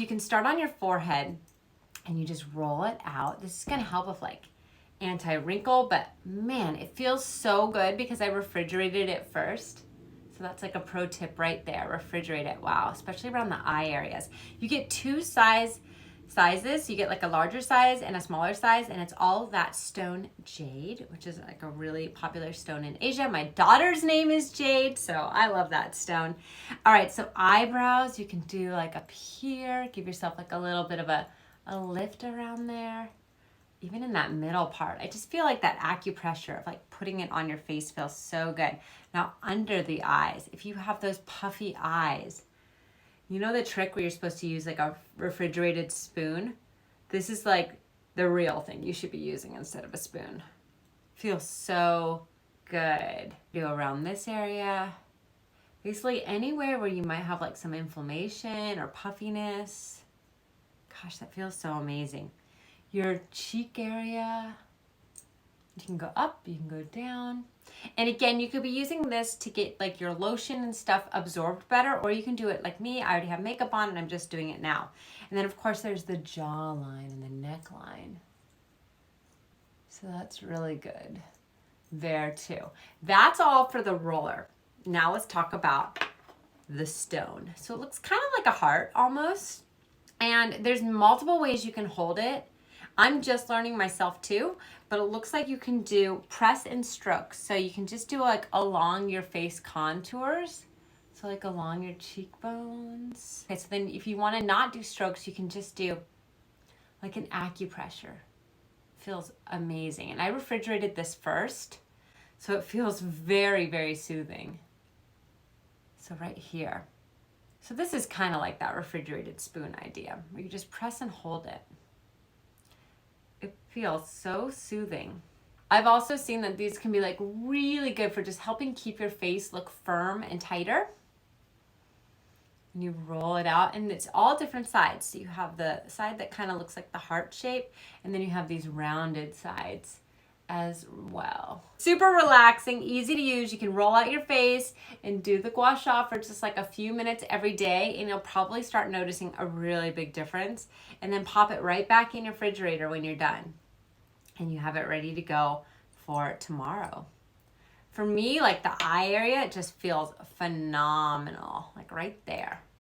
You can start on your forehead and you just roll it out. This is gonna help with like anti-wrinkle, but man, it feels so good because I refrigerated it first. So that's like a pro tip right there, refrigerate it, wow, especially around the eye areas. You get two sizes, you get like a larger size and a smaller size, and it's all that stone jade, which is like a really popular stone in Asia. My daughter's name is Jade, so I love that stone. All right, so eyebrows, you can do like up here, give yourself like a little bit of a lift around there. Even in that middle part, I just feel like that acupressure of like putting it on your face feels so good. Now under the eyes, if you have those puffy eyes, you know the trick where you're supposed to use like a refrigerated spoon? This is like the real thing you should be using instead of a spoon. Feels so good. Do around this area. Basically anywhere where you might have like some inflammation or puffiness. Gosh, that feels so amazing. Your cheek area, you can go up, you can go down. And again, you could be using this to get like your lotion and stuff absorbed better, or you can do it like me. I already have makeup on and I'm just doing it now. And then of course there's the jawline and the neckline. So that's really good there too. That's all for the roller. Now let's talk about the stone. So it looks kind of like a heart almost. And there's multiple ways you can hold it. I'm just learning myself too, but it looks like you can do press and strokes. So you can just do like along your face contours. So like along your cheekbones. Okay, so then if you want to not do strokes, you can just do like an acupressure. Feels amazing. And I refrigerated this first, so it feels very, very soothing. So right here. So this is kind of like that refrigerated spoon idea, where you just press and hold it. It feels so soothing. I've also seen that these can be like really good for just helping keep your face look firm and tighter. And you roll it out, and it's all different sides. So you have the side that kind of looks like the heart shape, and then you have these rounded sides as well. Super relaxing, easy to use. You can roll out your face and do the Gua Sha for just like a few minutes every day, and you'll probably start noticing a really big difference. And then pop it right back in your refrigerator when you're done. And you have it ready to go for tomorrow. For me, like the eye area, it just feels phenomenal, like right there.